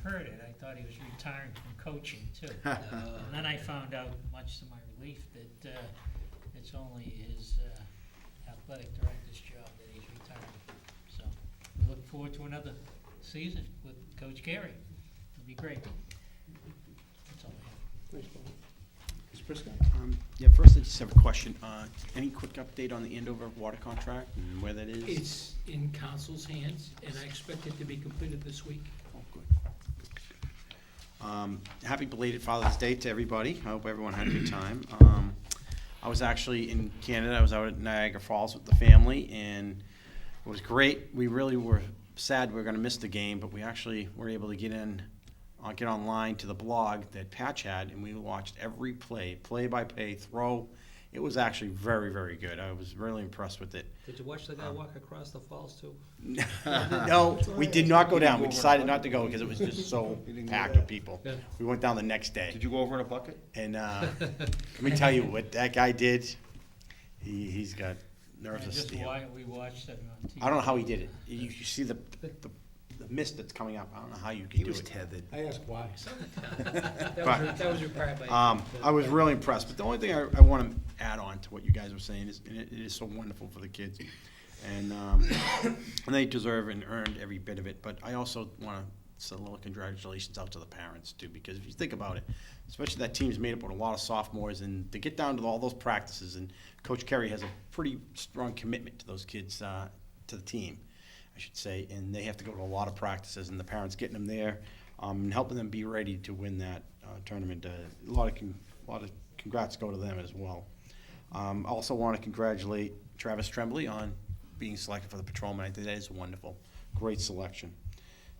heard it, I thought he was retiring from coaching too. And then I found out, much to my relief, that it's only his athletic director's job that he's retiring from. So we look forward to another season with Coach Carey. It'll be great. That's all I have. Thanks, Paul. Mr. Prisco? Yeah, first I just have a question. Any quick update on the Andover water contract and where that is? It's in council's hands, and I expect it to be completed this week. Oh, good. Happy belated Father's Day to everybody. I hope everyone had a good time. I was actually in Canada. I was out at Niagara Falls with the family, and it was great. We really were sad we were going to miss the game, but we actually were able to get online to the blog that Patch had, and we watched every play-by-play, throw. It was actually very, very good. I was really impressed with it. Did you watch the guy walk across the falls too? No, we did not go down. We decided not to go because it was just so You didn't go packed there? with people. Yeah. We went down the next day. Did you go over in a bucket? And let me tell you what that guy did. He's got nerves of steel. We watched it on TV. I don't know how he did it. You see the mist that's coming up. I don't know how you can do it. tethered. I asked why. That was your part by. I was really impressed. But the only thing I want to add on to what you guys were saying is it is so wonderful for the kids. And they deserve and earned every bit of it. But I also want to send a little congratulations out to the parents, too, because if you think about it, especially that team's made up with a lot of sophomores, and to get down to all those practices, and Coach Carey has a pretty strong commitment to those kids, to the team, I should say, and they have to go to a lot of practices, and the parents getting them there and helping them be ready to win that tournament. A lot of congrats go to them as well. I also want to congratulate Travis Tremblay on being selected for the patrolman. I think that is wonderful. Great selection.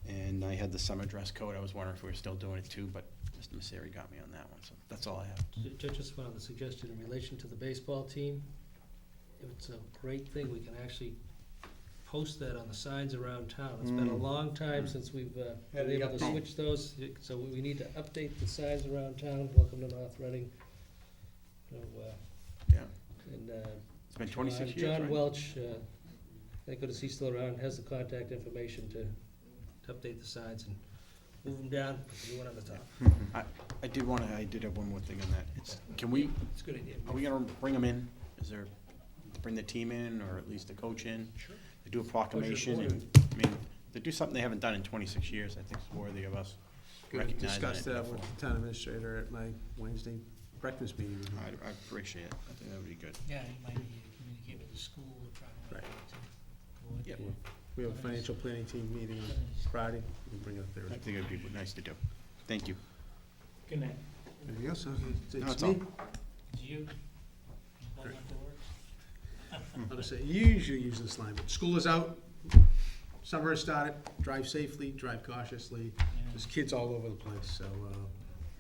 And I had the summer dress code. I was wondering if we were still doing it too, but Mr. Messeri got me on that one, so that's all I have. Just one other suggestion in relation to the baseball team. It's a great thing, we can actually post that on the signs around town. It's been a long time since we've been able to switch those, so we need to update the signs around town. Welcome to North Reading. Yeah. And It's been 26 years, John right? Welch, thank goodness he's still around, has the contact information to update the signs and move them down, put the new one on the top. I did have one more thing on that. Can we, It's a good idea. are we gonna bring them in? Is there, bring the team in, or at least the coach in? Sure. They do a proclamation, Push it and, I mean, they do something they haven't done in 26 years, I think is worthy of us Gonna recognizing it. discuss that with the town administrator at my Wednesday breakfast meeting. I appreciate it. I think that would be good. Yeah, you might need to communicate with the school, probably. Right. To Yep. coordinate. We have a financial planning team meeting on Friday. We can bring it up there. I think it would be nice to do. Thank you. Good night. Anything else? No, It's that's me. all. It's you. Hold on to words. I'm gonna say, you usually use this line, but school is out, summer has started, drive safely, drive cautiously. Yeah. There's kids all over the place, so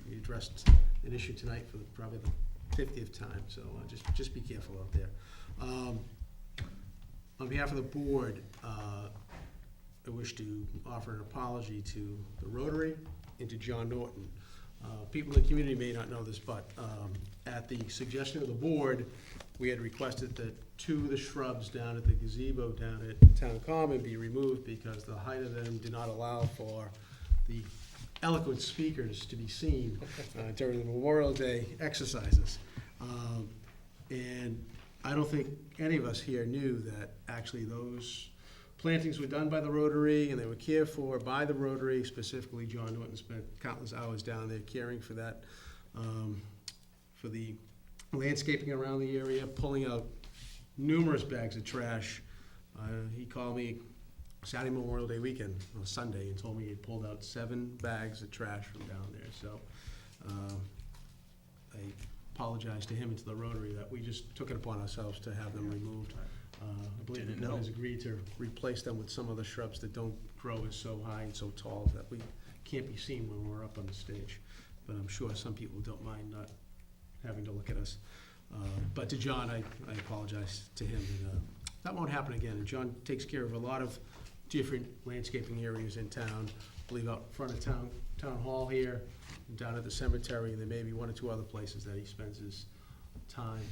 we addressed an issue tonight for probably the 50th time, so just be careful out there. On behalf of the board, I wish to offer an apology to the Rotary and to John Norton. People in the community may not know this, but at the suggestion of the board, we had requested that 2 of the shrubs down at the gazebo down at Town Common be removed because the height of them did not allow for the eloquent speakers to be seen during the Memorial Day exercises. And I don't think any of us here knew that actually those plantings were done by the Rotary and they were cared for by the Rotary. Specifically, John Norton spent countless hours down there caring for that, for the landscaping around the area, pulling out numerous bags of trash. He called me Saturday Memorial Day weekend, on Sunday, and told me he had pulled out 7 bags of trash from down there. So I apologize to him and to the Rotary that we just took it upon ourselves to have them removed. I believe the board has agreed to replace them with some of the shrubs that don't grow as so high and so tall that we can't be seen when we're up on the stage. But I'm sure some people don't mind not having to look at us. But to John, I apologize to him. And, that won't happen again. And John takes care of a lot of different landscaping areas in town. I believe out front of town hall here, down at the cemetery, and there may be 1 or 2 other places that he spends his time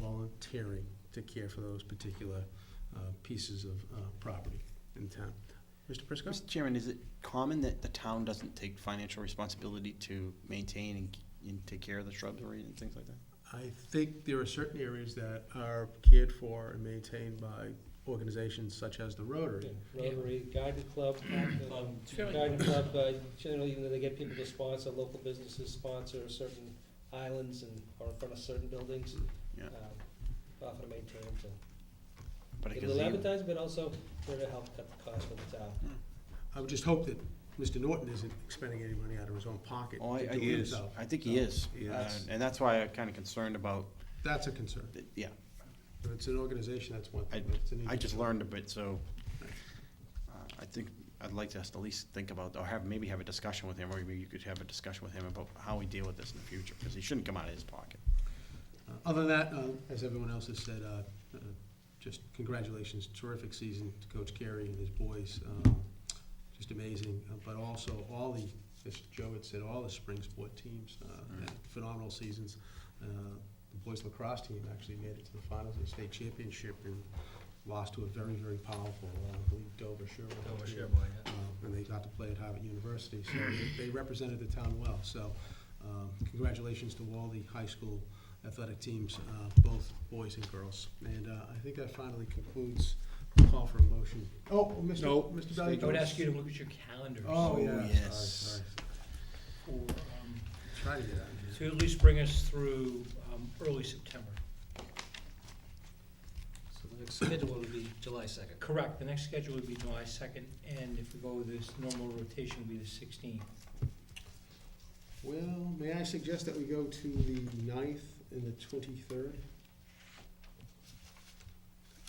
volunteering to care for those particular pieces of property in town. Mr. Prisco? Mr. Chairman, is it common that the town doesn't take financial responsibility to maintain and take care of the shrubbery and things like that? I think there are certain areas that are cared for and maintained by organizations such as the Rotary. Rotary, Garden Club, It's fairly- Garden Club, generally, they get people to sponsor, local businesses sponsor certain islands or in front of certain buildings. Yeah. Often to maintain them, to But give it a little gives you- advertising, but also there to help cut the cost for the town. I would just hope that Mr. Norton isn't expending any money out of his own pocket. Oh, to I do it is. himself. I think he is. He is. And that's why I'm kinda concerned about, That's a concern. yeah. If it's an organization, that's one I, thing, but it's an I just individual. learned a bit, so, I think I'd like us to at least think about, or maybe have a discussion with him, or maybe you could have a discussion with him about how we deal with this in the future, because he shouldn't come out of his pocket. Other than that, as everyone else has said, just congratulations, terrific season to Coach Carey and his boys, just amazing. But also all the, as Joe had said, all the spring sport teams, had phenomenal seasons. The boys lacrosse team actually made it to the finals of the state championship and lost to a very, very powerful, I believe, Dover Sherwood. And they got to play at Harvard University, so they represented the town well. So congratulations to all the high school athletic teams, both boys and girls. And I think that finally concludes the call for a motion. Oh, Mr. No. Mr. Valiakonis. I would ask you to look at your calendars. Oh, yeah, yes. sorry. For, Try to get out of to here. at least bring us through early September. So the next schedule would be July 2nd. Correct, the next schedule would be July 2nd, and if we go with this normal rotation, would be the 16th. Well, may I suggest that we go to the 9th and the 23rd?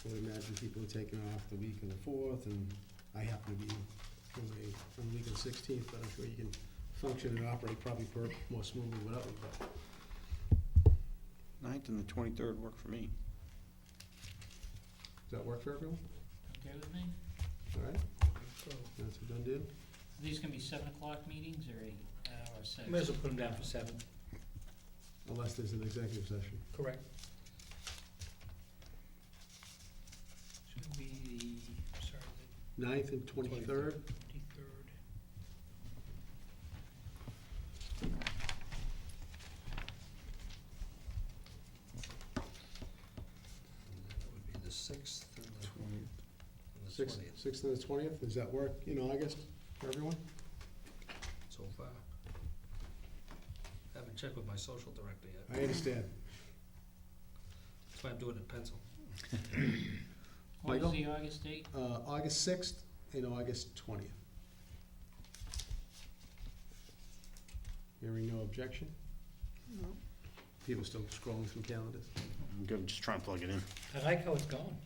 I would imagine people are taking off the week of the 4th, and I happen to be away on the week of the 16th, but I'm sure you can function and operate probably more smoothly without me, but 9th and the 23rd work for me. does that work for everyone? Okay with me? All right, that's a done deal. Are these gonna be 7 o'clock meetings or 8, or 6? May as well put them down for 7. Unless there's an executive session. Correct. Should be, sorry, 9th and 23rd? the 23rd. That would be the 6th and the 6th 20th 6th and the 20th, does that work in August for everyone? so far. Haven't checked with my social director yet. I understand. That's why I'm doing it in pencil. What Michael? was the August date? August 6th and August 20th. Hearing no objection? People still scrolling through calendars. I'm good, just trying to plug it in. I like how it's going. All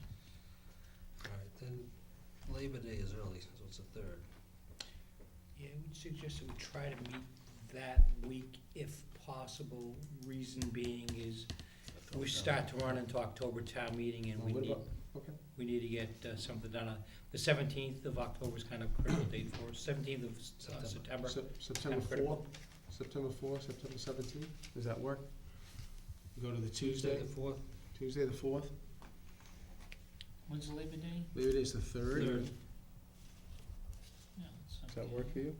right, then Labor Day is early, so it's the 3rd. Yeah, I would suggest that we try to meet that week if possible. Reason being is we start to run into October town meeting and What about, okay, we need to get something done. The 17th of October is kind of a critical date for us. 17th of September. September 4th, critical. September 4th, September 17th, does that work? Go to the Tuesday, The 4th. Tuesday the 4th, When's Labor Day? Labor Day's the 3rd. Third. Yeah, Does that work for you?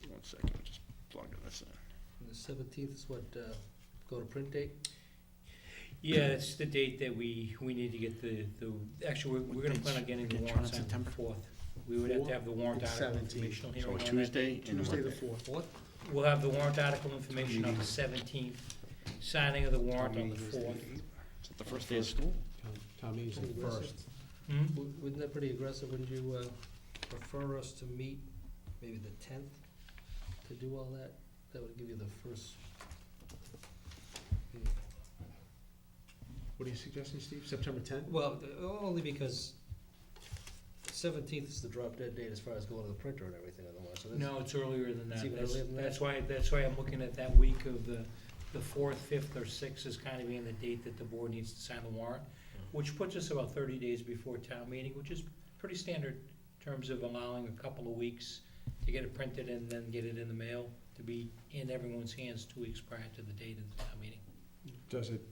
1 second, I'm just plugging this in. And the 17th is what, go to print date? Yeah, it's the date that we need to get the, actually, we're gonna plan on getting the We're gonna warrants try on on September. 4th. We would have to have the warrant It's article 17th. informational hearing So on that Tuesday date. and Tuesday the what day? 4th. What? We'll have the warrant article information on the 17th, signing of the warrant on the Town meeting 4th. Is it the first day of school? Town meeting's the Pretty 1st. aggressive. Hmm? Wouldn't that pretty aggressive? Wouldn't you prefer us to meet maybe the 10th to do all that? That would give you the first. What are you suggesting, Steve, September 10th? Well, only because 17th is the drop dead date as far as going to the printer and everything otherwise. So that's- No, it's earlier than It's that. even That's, earlier than that? that's why I'm looking at that week of the 4th, 5th, or 6th as kind of being the date that the board needs to sign the warrant, which puts us about 30 days before town meeting, which is pretty standard in terms of allowing a couple of weeks to get it printed and then get it in the mail to be in everyone's hands 2 weeks prior to the date of the town meeting. Does it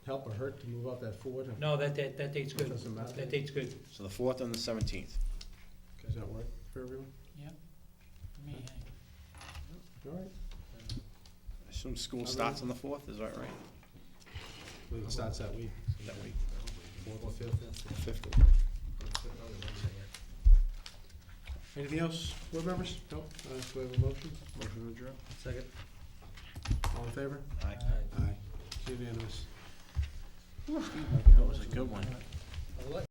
help or hurt to move out that Ford? No, that date's good. Doesn't matter. That date's good. So the 4th and the 17th. Does that work for everyone? I mean, All right. I assume school starts on the 4th, is that right? Well, it starts that week. That week. 4th or 5th. 5th. Anything else, board members? No? Do we have a motion? Motion to adjourn. Second. All in favor? Aye. Aye. It's unanimous. That was a good one. I like